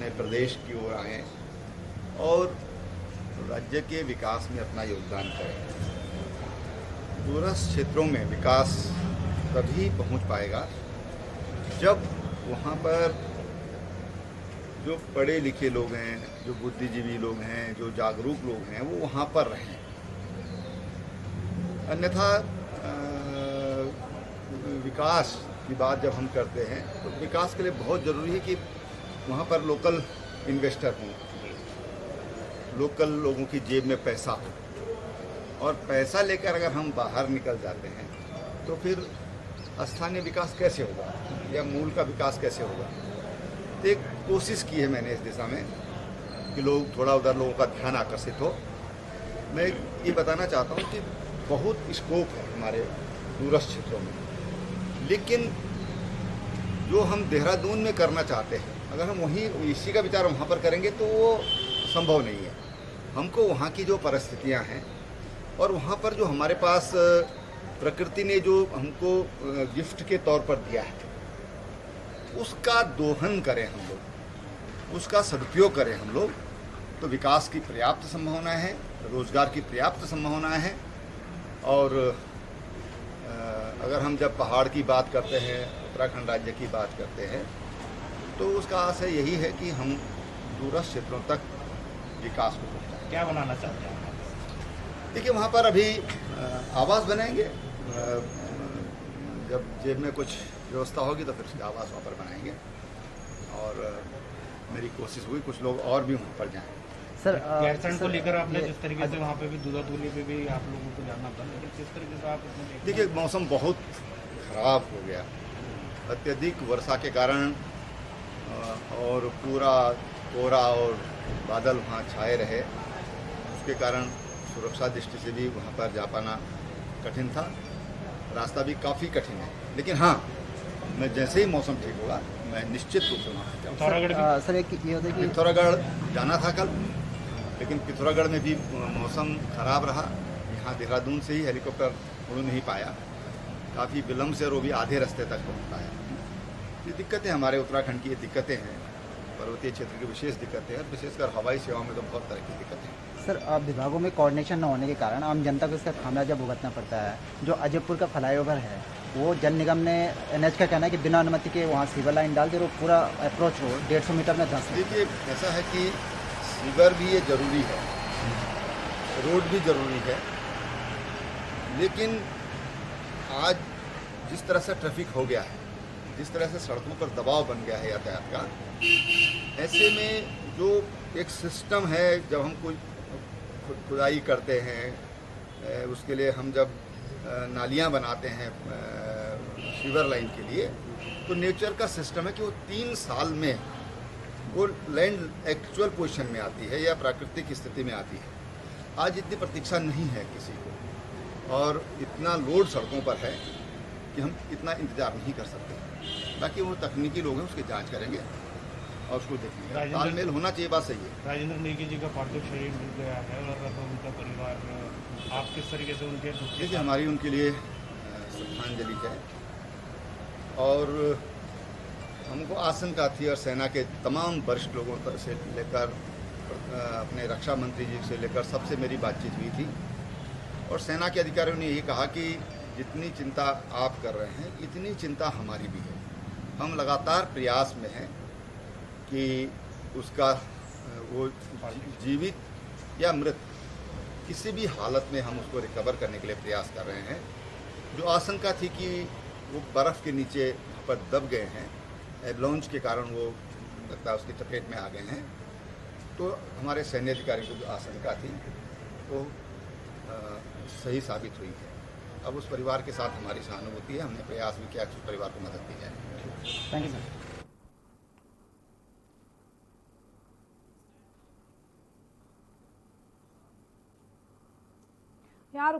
नए प्रदेश की ओर आएँ और राज्य के विकास में अपना योगदान करें। दूरस्थ क्षेत्रों में विकास तभी पहुंच पाएगा जब वहाँ पर जो पढ़े लिखे लोग हैं, जो बुद्धिजीवी लोग हैं, जो जागरूक लोग हैं, वो वहाँ पर रहें। अन्यथा विकास की बात जब हम करते हैं तो विकास के लिए बहुत ज़रूरी है कि वहाँ पर लोकल इन्वेस्टर हों, लोकल लोगों की जेब में पैसा हो। और पैसा लेकर अगर हम बाहर निकल जाते हैं तो फिर स्थानीय विकास कैसे होगा या मूल का विकास कैसे होगा। तो एक कोशिश की है मैंने इस दिशा में कि लोग थोड़ा उधर लोगों का ध्यान आकर्षित हो। मैं ये बताना चाहता हूँ कि बहुत स्कोप है हमारे दूरस्थ क्षेत्रों में, लेकिन जो हम देहरादून में करना चाहते हैं अगर हम वहीं इसी का विचार वहाँ पर करेंगे तो वो संभव नहीं है। हमको वहाँ की जो परिस्थितियाँ हैं और वहाँ पर जो हमारे पास प्रकृति ने जो हमको गिफ्ट के तौर पर दिया है उसका दोहन करें हम लोग, उसका सदुपयोग करें हम लोग, तो विकास की पर्याप्त संभावना है, रोजगार की पर्याप्त संभावना है। और अगर हम जब पहाड़ की बात करते हैं, उत्तराखंड राज्य की बात करते हैं, तो उसका आशय यही है कि हम दूरस्थ क्षेत्रों तक विकास को पहुँचाएं। क्या बनाना चाहते हैं? देखिए वहाँ पर अभी आवास बनाएंगे, जब जेब में कुछ व्यवस्था होगी तो फिर उसके आवास वहाँ पर बनाएंगे। और मेरी कोशिश हुई कुछ लोग और भी वहाँ पर जाएं। सर गैरसैंण को लेकर आपने जिस तरीके से वहाँ पे भी दूधाधुली पे भी आप लोगों को जाना था, लेकिन किस तरीके से आप उसमें देखिए मौसम बहुत ख़राब हो गया, अत्यधिक वर्षा के कारण और पूरा कोहरा और बादल वहाँ छाए रहे, उसके कारण सुरक्षा दृष्टि से भी वहाँ पर जा पाना कठिन था। रास्ता भी काफ़ी कठिन है, लेकिन हाँ मैं जैसे ही मौसम ठीक होगा मैं निश्चित रूप से वहाँ जाऊँगा। पिथौरागढ़ सर एक ये होता है कि पिथौरागढ़ जाना था कल, लेकिन पिथौरागढ़ में भी मौसम ख़राब रहा। यहाँ देहरादून से ही हेलीकॉप्टर उड़ नहीं पाया, काफ़ी विलम्ब से, और वो भी आधे रास्ते तक पहुँच पाया। ये दिक्कतें हमारे उत्तराखंड की ये दिक्कतें हैं, पर्वतीय क्षेत्र की विशेष दिक्कतें हैं, विशेषकर हवाई सेवाओं में तो बहुत तरह की दिक्कतें हैं। सर विभागों में कोऑर्डिनेशन न होने के कारण आम जनता को इसका खामियाजा भुगतना पड़ता है। जो अजयपुर का फ्लाईओवर है वो जल निगम ने एनएच का कहना है कि बिना अनुमति के वहाँ सीवर लाइन डाल दे और पूरा अप्रोच रोड 150 मीटर में धंस। देखिए ऐसा है कि सीवर भी ये ज़रूरी है, रोड भी ज़रूरी है, लेकिन आज जिस तरह से ट्रैफिक हो गया है, जिस तरह से सड़कों पर दबाव बन गया है यातायात का, ऐसे में जो एक सिस्टम है, जब हम कोई खुदाई करते हैं उसके लिए हम जब नालियां बनाते हैं सीवर लाइन के लिए, तो नेचर का सिस्टम है कि वो 3 साल में वो लैंड एक्चुअल पोजीशन में आती है या प्राकृतिक स्थिति में आती है। आज इतनी प्रतीक्षा नहीं है किसी को, और इतना लोड सड़कों पर है कि हम इतना इंतज़ार नहीं कर सकते। बाकी वो तकनीकी लोग हैं, उसकी जांच करेंगे और उसको देखेंगे। तालमेल होना चाहिए, बात सही है। राजेंद्र नेगी जी का पार्थिव शरीर मिल गया है और अब उनका परिवार, आप किस तरीके से उनके देखिए हमारी उनके लिए श्रद्धांजलि है, और हमको आशंका थी, और सेना के तमाम वरिष्ठ लोगों से लेकर अपने रक्षा मंत्री जी से लेकर सबसे मेरी बातचीत हुई थी, और सेना के अधिकारियों ने यही कहा कि जितनी चिंता आप कर रहे हैं इतनी चिंता हमारी भी है। हम लगातार प्रयास में हैं कि उसका वो जीवित या मृत किसी भी हालत में हम उसको रिकवर करने के लिए प्रयास कर रहे हैं। जो आशंका थी कि वो बर्फ़ के नीचे पर दब गए हैं, एवलांच के कारण वो लगता है उसकी चपेट में आ गए हैं, तो हमारे सैन्य अधिकारी को जो आशंका थी वो सही साबित हुई है। अब उस परिवार के साथ हमारी सहानुभूति है, हमने प्रयास भी किया कि उस परिवार को मदद दी जाए। Thank you sir. यार